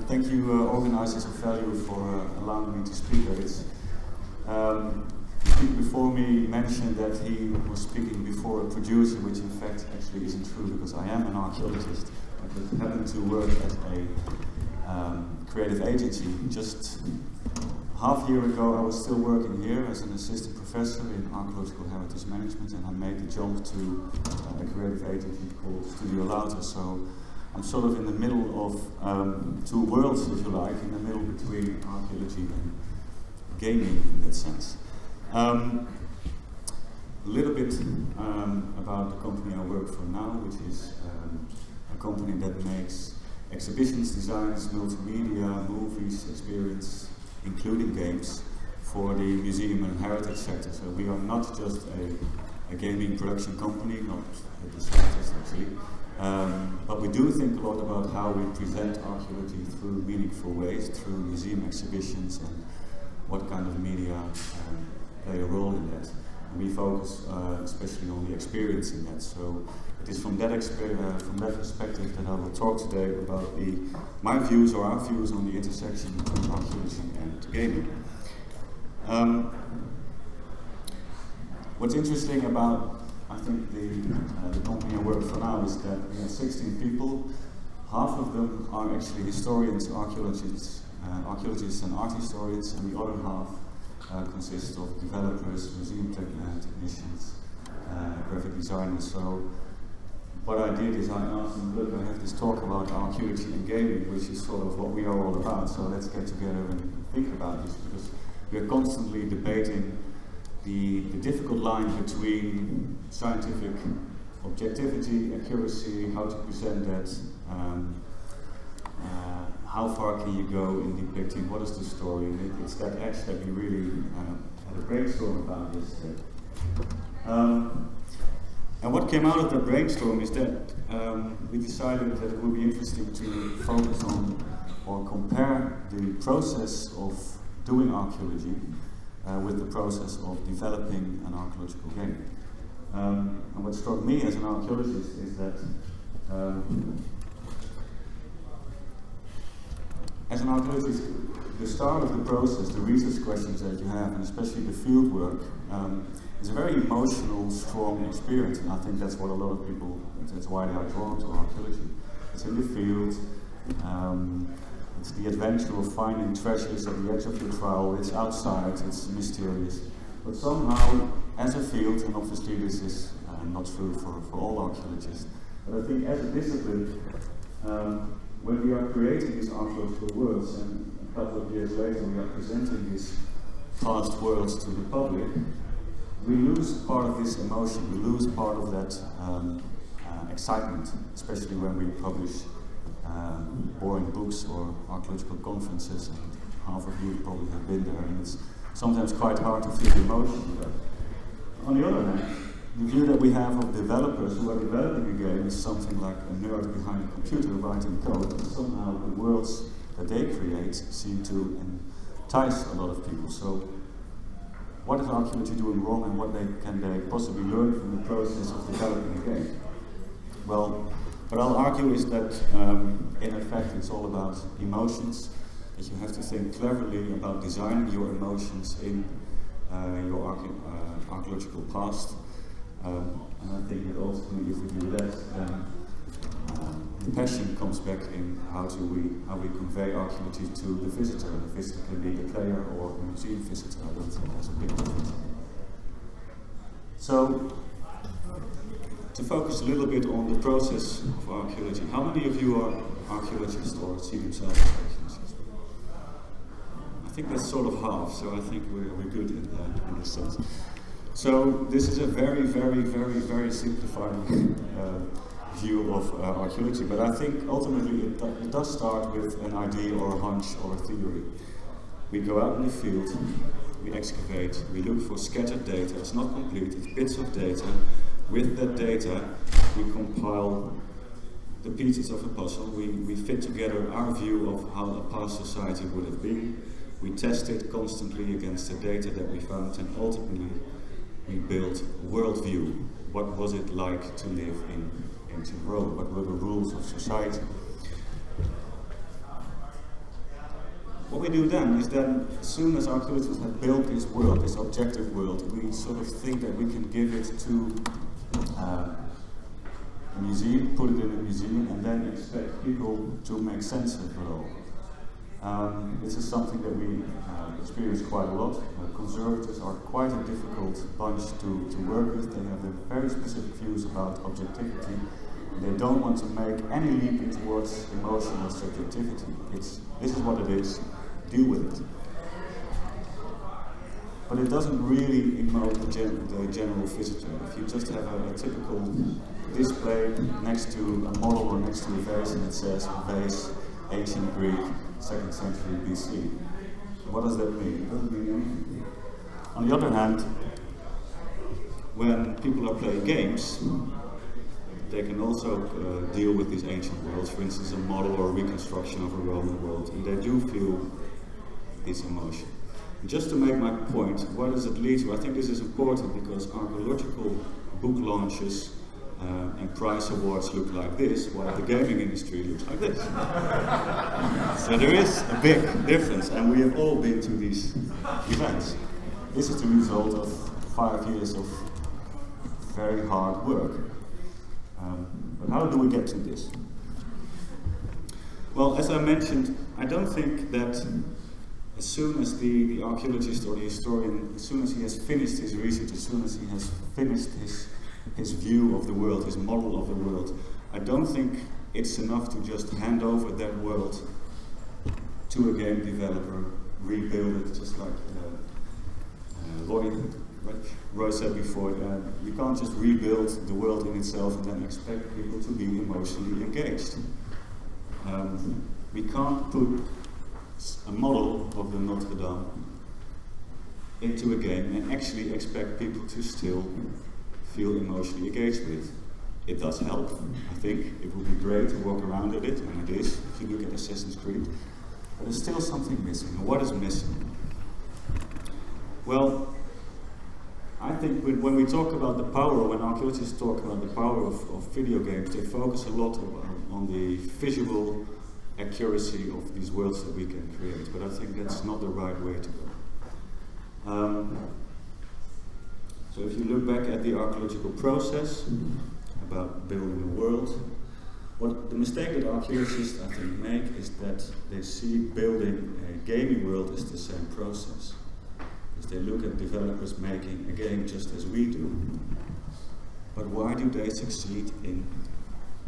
Thank you, organizers of Value, for allowing me to speak at it. The speaker before me mentioned that he was speaking before a producer, which in fact actually isn't true, because I am an archaeologist. I just happen to work at a creative agency. Just half a year ago, I was still working here as an assistant professor in archaeological heritage management, and I made the jump to a creative agency called Louter. So I'm sort of in the middle of two worlds, if you like, in the middle between archaeology and gaming in that sense. A little bit about the company I work for now, which is a company that makes exhibitions, designs, multimedia, movies, experience, including games, for the museum and heritage sector. So we are not just a gaming production company, not the slightest actually, but we do think a lot about how we present archaeology through meaningful ways, through museum exhibitions, and what kind of media play a role in that. And we focus especially on the experience in that. So it is from that perspective that I will talk today about my views or our views on the intersection between archaeology and gaming. What's interesting about, I think, the company I work for now is that we have 16 people. Half of them are actually historians, archaeologists and art historians, and the other half consists of developers, museum technicians, graphic designers. So what I did is I asked them, look, I have this talk about archaeology and gaming, which is sort of what we are all about, so let's get together and think about this, because we are constantly debating the difficult line between scientific objectivity, accuracy, how to present that, how far can you go in depicting what is the story. And it's that edge that we really had a brainstorm about yesterday. And what came out of that brainstorm is that we decided that it would be interesting to focus on or compare the process of doing archaeology with the process of developing an archaeological game. And what struck me as an archaeologist is that as an archaeologist, the start of the process, the research questions that you have, and especially the field work, is a very emotional, strong experience, and I think that's what a lot of people, that's why they are drawn to archaeology. It's in the field, it's the adventure of finding treasures at the edge of your trowel, it's outside, it's mysterious. But somehow, as a field, and obviously this is not true for all archaeologists, but I think as a discipline, when we are creating these archaeological worlds, and a couple of years later we are presenting these past worlds to the public, we lose part of this emotion, we lose part of that excitement, especially when we publish boring books or archaeological conferences, and half of you probably have been there, and it's sometimes quite hard to feel the emotion. But on the other hand, the view that we have of developers who are developing a game is something like a nerd behind a computer writing code, and somehow the worlds that they create seem to entice a lot of people. So what is archaeology doing wrong, and what can they possibly learn from the process of developing a game? Well, what I'll argue is that in effect it's all about emotions, that you have to think cleverly about designing your emotions in your archaeological past. And I think that ultimately, if we do that, then the passion comes back in how we convey archaeology to the visitor. And the visitor can be a player or a museum visitor. I don't think there's a big difference. So, to focus a little bit on the process of archaeology, how many of you are archaeologists or see themselves as archaeologists? I think that's sort of half, so I think we're good in this sense. So this is a very, very, very, very simplified view of archaeology, but I think ultimately it does start with an idea or a hunch or a theory. We go out in the field, we excavate, we look for scattered data. It's not complete, it's bits of data. With that data, we compile the pieces of a puzzle. We fit together our view of how a past society would have been. We test it constantly against the data that we found, and ultimately we build a worldview. What was it like to live in ancient Rome? What were the rules of society? what we do then is then, as soon as archaeologists have built this world, this objective world, we sort of think that we can give it to a museum, put it in a museum, and then expect people to make sense of it all. This is something that we experience quite a lot. Conservators are quite a difficult bunch to work with. They have very specific views about objectivity. They don't want to make any leap towards emotional subjectivity. This is what it is. Deal with it. But it doesn't really emote the general visitor. If you just have a typical display next to a model or next to a vase and it says vase, ancient Greek, 2nd century BC. What does that mean? It doesn't mean anything. On the other hand, when people are playing games, they can also deal with these ancient worlds, for instance, a model or a reconstruction of a Roman world, and they do feel this emotion. And just to make my point, what does it lead to? I think this is important because archaeological book launches and prize awards look like this, while the gaming industry looks like this. So there is a big difference, and we have all been to these events. This is the result of 5 years of very hard work. But how do we get to this? Well, as I mentioned, I don't think that as soon as the archaeologist or the historian, as soon as he has finished his research, as soon as he has finished his view of the world, his model of the world, I don't think it's enough to just hand over that world to a game developer, rebuild it, just like Roy said before. You can't just rebuild the world in itself and then expect people to be emotionally engaged. We can't put a model of the Notre Dame into a game and actually expect people to still feel emotionally engaged with. It does help, I think. It would be great to walk around with it, and it is, if you look at Assassin's Creed. But there's still something missing. And what is missing? Well, I think when we talk about the power, when archaeologists talk about the power of video games, they focus a lot on the visual accuracy of these worlds that we can create. But I think that's not the right way to go. So if you look back at the archaeological process about building a world, what the mistake that archaeologists, I think, make is that they see building a gaming world as the same process. Because they look at developers making a game just as we do. But why do they succeed in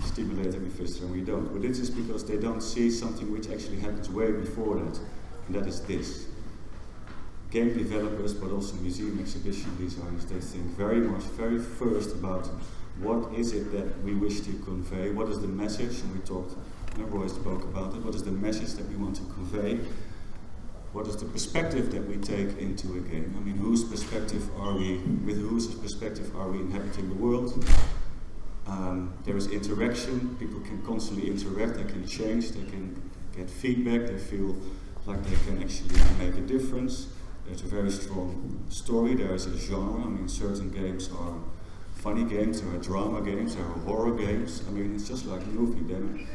stimulating the visitor and we don't? Well, this is because they don't see something which actually happens way before that, and that is this. Game developers, but also museum exhibition designers, they think very first about what is it that we wish to convey, what is the message, and we talked, Roy spoke about it, what is the message that we want to convey, what is the perspective that we take into a game. I mean, with whose perspective are we inhabiting the world? There is interaction, people can constantly interact, they can change, they can get feedback, they feel like they can actually make a difference. There's a very strong story, there is a genre. I mean, certain games are funny games, there are drama games, there are horror games. I mean, it's just like a movie. Then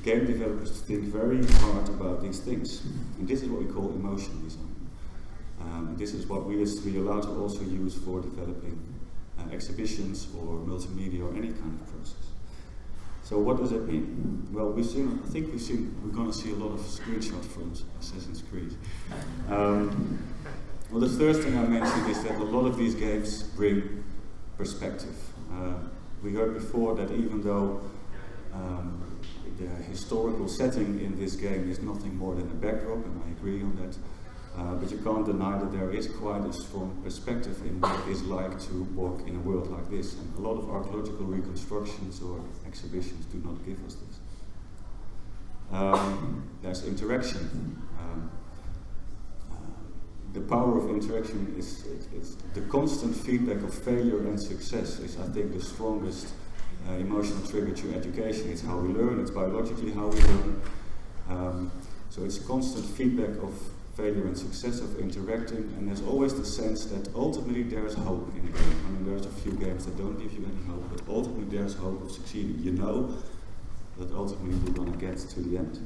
game developers think very hard about these things. And this is what we call emotion design. This is what we are allowed to also use for developing exhibitions or multimedia or any kind of process. So what does that mean? Well, we're going to see a lot of screenshots from Assassin's Creed. Well, the first thing I mentioned is that a lot of these games bring perspective. We heard before that even though the historical setting in this game is nothing more than a backdrop, and I agree on that, but you can't deny that there is quite a strong perspective in what it is like to walk in a world like this. And a lot of archaeological reconstructions or exhibitions do not give us this. There's interaction. The power of interaction is the constant feedback of failure and success is, I think, the strongest emotional trigger to education. It's how we learn, it's biologically how we learn. So it's constant feedback of failure and success, of interacting, and there's always the sense that ultimately there is hope in a game. I mean, there's a few games that don't give you any hope, but ultimately there's hope of succeeding. You know that ultimately we're going to get to the end.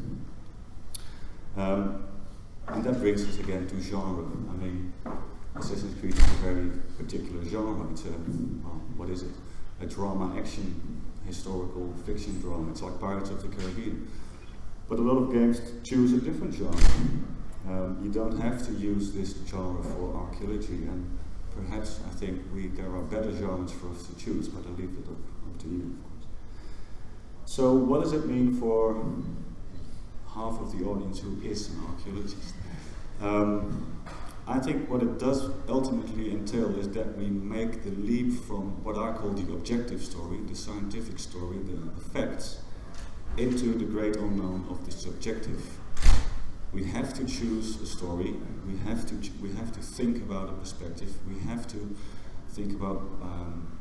And that brings us again to genre. I mean, Assassin's Creed is a very particular genre. It's a, well, what is it? A drama, action, historical fiction drama. It's like Pirates of the Caribbean. But a lot of games choose a different genre. You don't have to use this genre for archaeology, and perhaps I think there are better genres for us to choose, but I'll leave it up to you, of course. So what does it mean for half of the audience who is an archaeologist? I think what it does ultimately entail is that we make the leap from what I call the objective story, the scientific story, the facts, into the great unknown of the subjective. We have to choose a story. We have to think about a perspective. We have to think about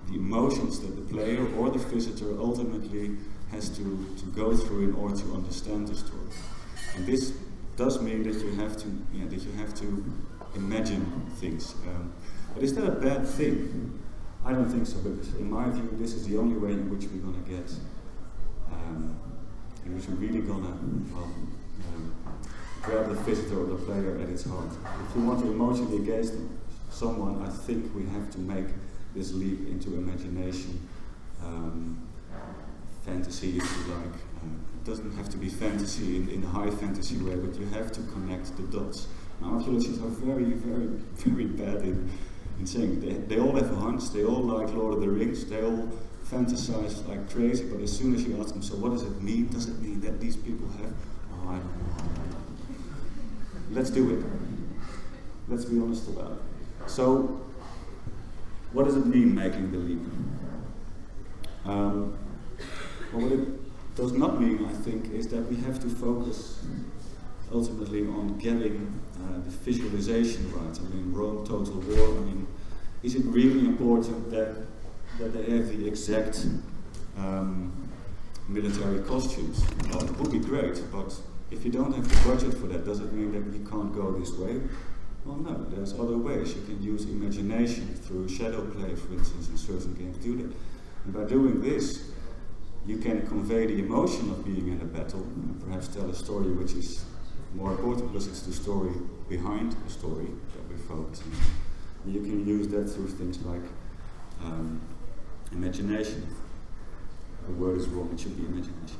the emotions that the player or the visitor ultimately has to go through in order to understand the story. And this does mean that you have to imagine things. But is that a bad thing? I don't think so, because in my view, this is the only way in which we're going to get, in which we're really going to grab the visitor or the player at its heart. If you want to emotionally engage someone, I think we have to make this leap into imagination, fantasy, if you like. It doesn't have to be fantasy in a high fantasy way, but you have to connect the dots. Now, archaeologists are very, very, very bad in saying they all have a hunch, they all like Lord of the Rings, they all fantasize like crazy, but as soon as you ask them, so what does it mean? Does it mean that these people have? Oh, I don't know. Let's do it. Let's be honest about it. So, what does it mean making the leap? Well, what it does not mean, I think, is that we have to focus ultimately on getting the visualization right. I mean, Rome, Total War. I mean, is it really important that they have the exact military costumes? Well, it would be great, but if you don't have the budget for that, does it mean that you can't go this way? Well, no, there's other ways. You can use imagination through shadow play, for instance, in certain games do that. And by doing this, you can convey the emotion of being in a battle, and perhaps tell a story which is more important because it's the story behind the story that we're focusing on. And you can use that through things like imagination. The word is wrong, it should be imagination.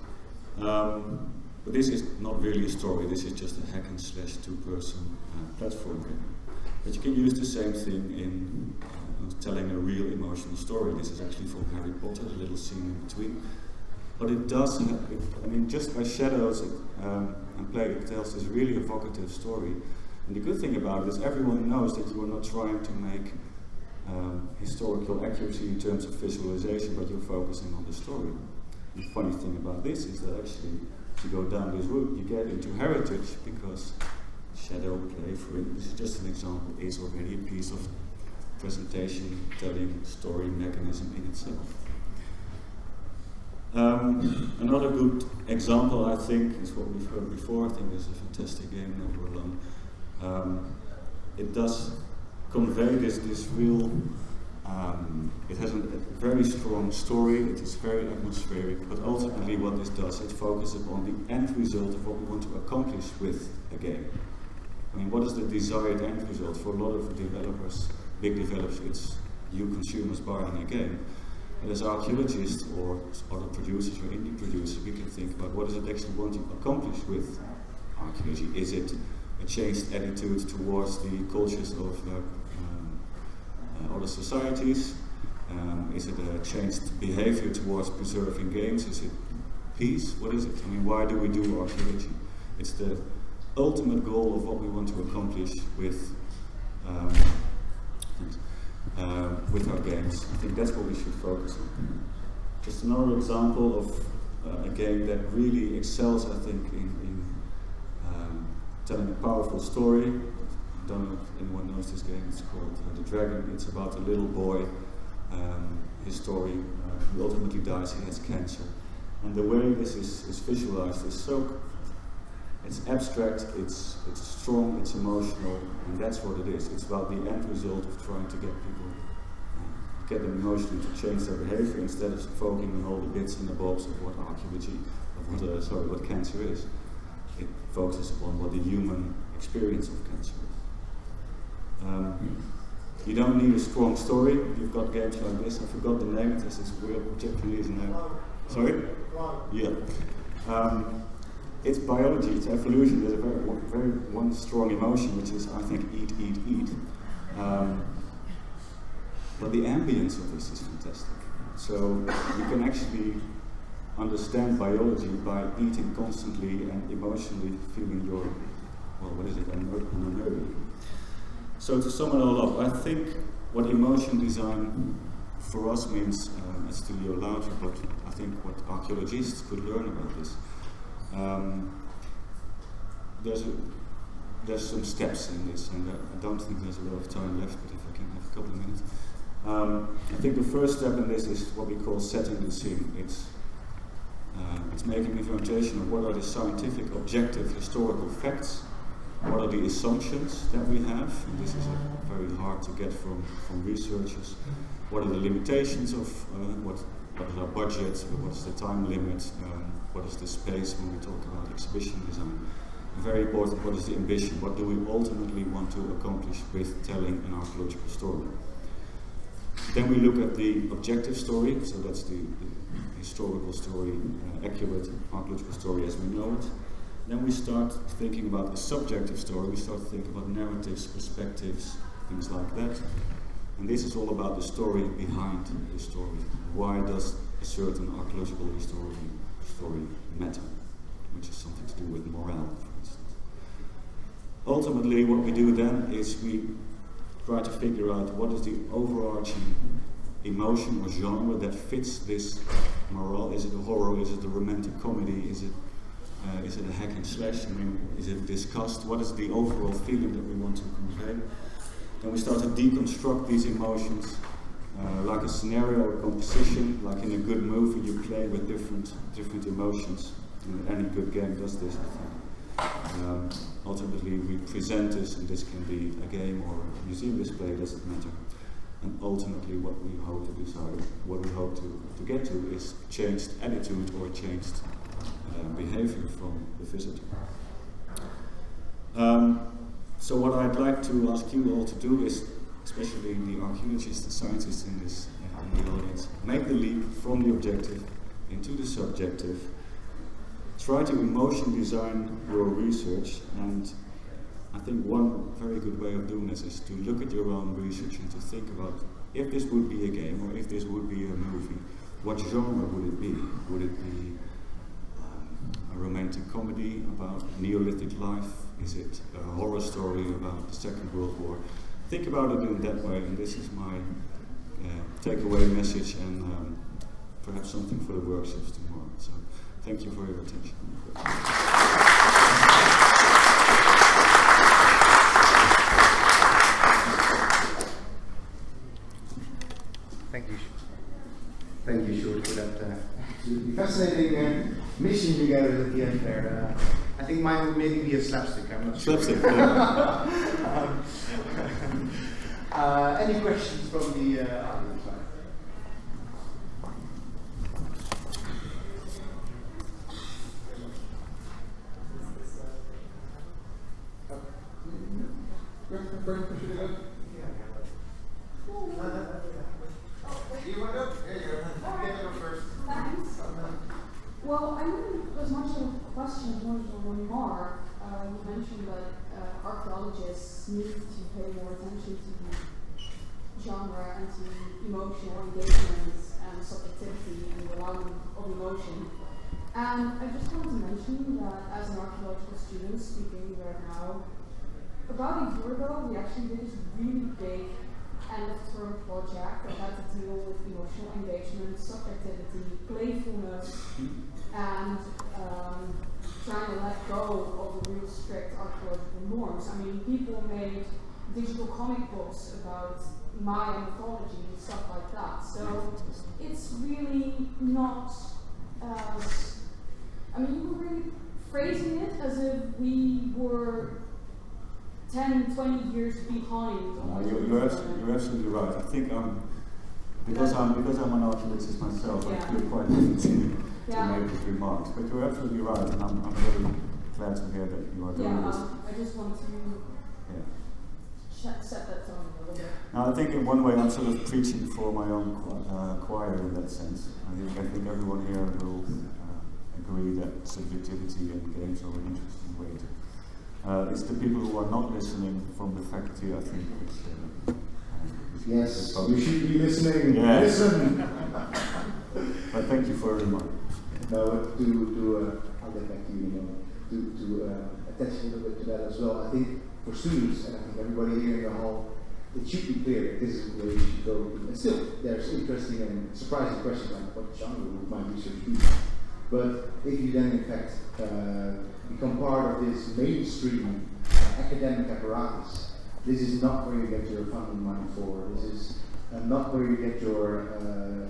But this is not really a story, this is just a hack and slash two-person platform game. But you can use the same thing in telling a real emotional story. This is actually from Harry Potter, a little scene in between. But it does, I mean, just by shadows and play, it tells this really evocative story. And the good thing about it is everyone knows that you are not trying to make historical accuracy in terms of visualization, but you're focusing on the story. The funny thing about this is that actually, if you go down this route, you get into heritage, because shadow play, for instance, just an example, is already a piece of presentation, telling, story mechanism in itself. Another good example, I think, is what we've heard before. I think this is a fantastic game, Never Alone. It does convey this real, it has a very strong story, it is very atmospheric, but ultimately what this does, it focuses on the end result of what we want to accomplish with a game. I mean, what is the desired end result? For a lot of developers, big developers, it's you consumers buying a game. But as archaeologists or other producers or indie producers, we can think about what does it actually want to accomplish with archaeology. Is it a changed attitude towards the cultures of other societies? Is it a changed behavior towards preserving games? Is it peace? What is it? I mean, why do we do archaeology? It's the ultimate goal of what we want to accomplish with our games. I think that's what we should focus on. Just another example of a game that really excels, I think, in telling a powerful story. I don't know if anyone knows this game. It's called The Dragon. It's about a little boy, his story. He ultimately dies, he has cancer. And the way this is visualized is so, it's abstract, it's strong, it's emotional, and that's what it is. It's about the end result of trying to get people, get them emotionally to change their behavior instead of focusing on all the bits and the bobs of what archaeology, of what cancer is. It focuses upon what the human experience of cancer is. You don't need a strong story. You've got games like this. I forgot the name. This is real Japanese name. Sorry? Yeah. It's biology. It's evolution. There's a very one strong emotion, which is, I think, eat, eat, eat. But the ambience of this is fantastic. So you can actually understand biology by eating constantly and emotionally feeling your, well, what is it, unnerving. So to sum it all up, I think what emotion design for us means, it's Studio Louter, but I think what archaeologists could learn about this. There's some steps in this, and I don't think there's a lot of time left, but if I can have a couple of minutes. I think the first step in this is what we call setting the scene. It's making a foundation of what are the scientific, objective, historical facts, what are the assumptions that we have, and this is very hard to get from researchers. What are the limitations of what is our budget, what is the time limit, what is the space when we talk about exhibition design. Very important, what is the ambition, what do we ultimately want to accomplish with telling an archaeological story. Then we look at the objective story, so that's the historical story, accurate archaeological story as we know it. Then we start thinking about the subjective story, we start thinking about narratives, perspectives, things like that. And this is all about the story behind the story. Why does a certain archaeological story matter? Which is something to do with morale, for instance. Ultimately, what we do then is we try to figure out what is the overarching emotion or genre that fits this morale. Is it a horror? Is it a romantic comedy? Is it a hack and slash? I mean, is it disgust? What is the overall feeling that we want to convey? Then we start to deconstruct these emotions, like a scenario or composition, like in a good movie you play with different emotions. And any good game does this, I think. Ultimately we present this, and this can be a game or a museum display, doesn't matter. And ultimately what we hope to decide, what we hope to get to is changed attitude or changed behavior from the visitor. So what I'd like to ask you all to do is, especially the archaeologists, the scientists in this in the audience, make the leap from the objective into the subjective. Try to emotion design your research, and I think one very good way of doing this is to look at your own research and to think about if this would be a game or if this would be a movie, what genre would it be? Would it be a romantic comedy about Neolithic life? Is it a horror story about the Second World War? Think about it in that way, and this is my takeaway message, and perhaps something for the workshops tomorrow. So, thank you for your attention. Thank you, Sjoerd, for that absolutely fascinating mission you gathered at the end there. I think mine would maybe be a slapstick, I'm not sure. Slapstick, yeah. Any questions from the audience? You want to? There you go. Get to go first. Thanks. Well, I don't think it was much of a question, more of a remark. You mentioned that archaeologists need to pay more attention to the genre and to emotional engagement and subjectivity and the realm of emotion. And I just wanted to mention that as an archaeological student speaking right now, about a year ago we actually did this really big end-of-term project that had to deal with emotional engagement, subjectivity, playfulness, and trying to let go of the real strict archaeological norms. I mean, people made digital comic books about Maya mythology and stuff like that. So it's really not as, I mean, you were really phrasing it as if we were 10, 20 years behind. You're absolutely right. I think because I'm an archaeologist myself, I feel quite limited to make these remarks. But you're absolutely right, and I'm very glad to hear that you are doing this. I just want to set that tone a little bit. Now, I think in one way I'm sort of preaching for my own choir in that sense. I think everyone here will agree that subjectivity in games are an interesting way to. It's the people who are not listening from the faculty, I think, which yes, you should be listening. Yes. Listen. But thank you for a remark. No, I'll get back to you. To attach a little bit to that as well. I think for students, and I think everybody here in the hall, it should be clear that this is where you should go. And still, there's interesting and surprising questions like what genre would my research be. But if you then, in fact, become part of this mainstream academic apparatus, this is not where you get your funding money for. This is not where you get your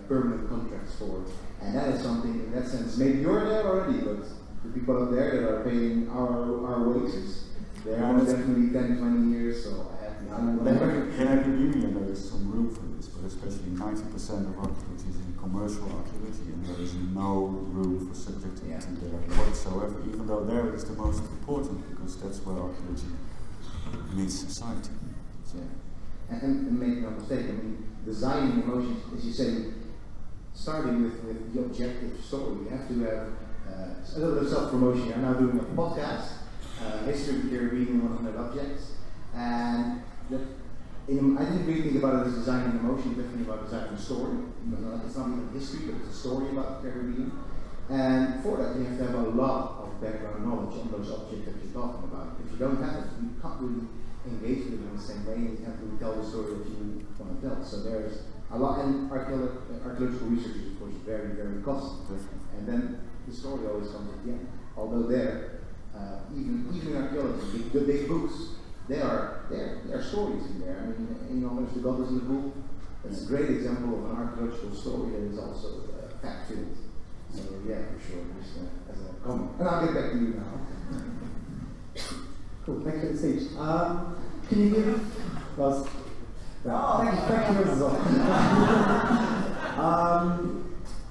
permanent contracts for. And that is something, in that sense, maybe you're there already, but the people out there that are paying our wages, they're definitely 10, 20 years, so I have in academia there is some room for this, but especially 90% of archaeology is in commercial archaeology, and there is no room for subjectivity there whatsoever, even though there it's the most important, because that's where archaeology meets society. So, and make no mistake, I mean, designing emotions, as you say, starting with the objective story, you have to have a little bit of self-promotion. I'm now doing a podcast, History of the Caribbean, 100 Objects, and I didn't really think about it as designing emotion, definitely about designing a story. It's not even history, but it's a story about the Caribbean. And for that, you have to have a lot of background knowledge on those objects that you're talking about. If you don't have it, you can't really engage with them in the same way, and you can't really tell the story that you want to tell. So there's a lot, and archaeological research is, of course, very, very costly. And then the story always comes at the end. Although there, even in archaeology, the big books, there are stories in there. I mean, there's the Goddess in the Pool. That's a great example of an archaeological story that is also fact-filled. So yeah, for sure, just as a comment. And I'll get back to you now. Cool, thank you for the speech. Can you give us... thank you as well.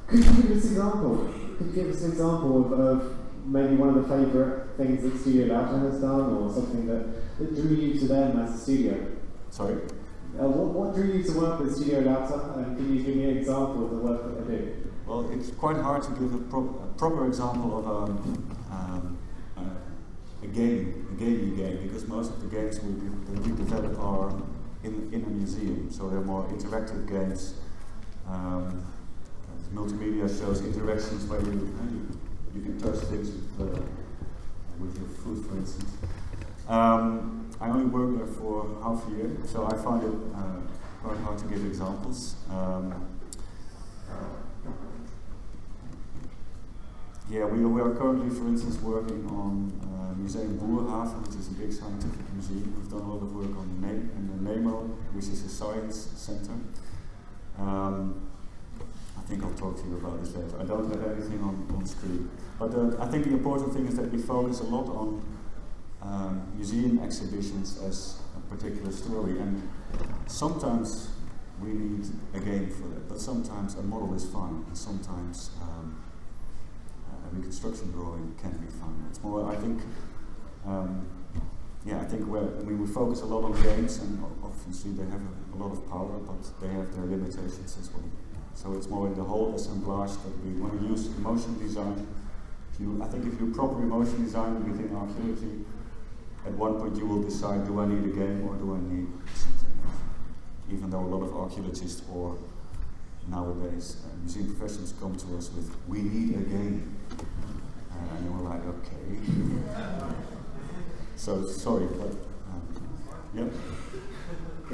Could you give us an example? Could you give us an example of maybe one of the favourite things that Studio Louter has done, or something that drew you to them as a studio? Sorry? What drew you to work with Studio Louter, and can you give me an example of the work that they do? Well, it's quite hard to give a proper example of a gaming game, because most of the games we develop are in a museum, so they're more interactive games. Multimedia shows interactions where you can touch things with your foot, for instance. I only worked there for half a year, so I found it quite hard to give examples. We are currently, for instance, working on Museum Boerhaven, which is a big scientific museum. We've done a lot of work on the NEMO, which is a science center. I think I'll talk to you about this later. I don't have anything on screen. But I think the important thing is that we focus a lot on museum exhibitions as a particular story. And sometimes we need a game for that, but sometimes a model is fine, and sometimes a reconstruction drawing can be fine. It's more, I think, we focus a lot on games, and obviously they have a lot of power, but they have their limitations as well. So it's more in the whole assemblage that when we use emotion design, I think if you proper emotion design within archaeology, at one point you will decide, do I need a game or do I need something else? Even though a lot of archaeologists or nowadays museum professionals come to us with, we need a game. And we're like, okay. So sorry, but yep.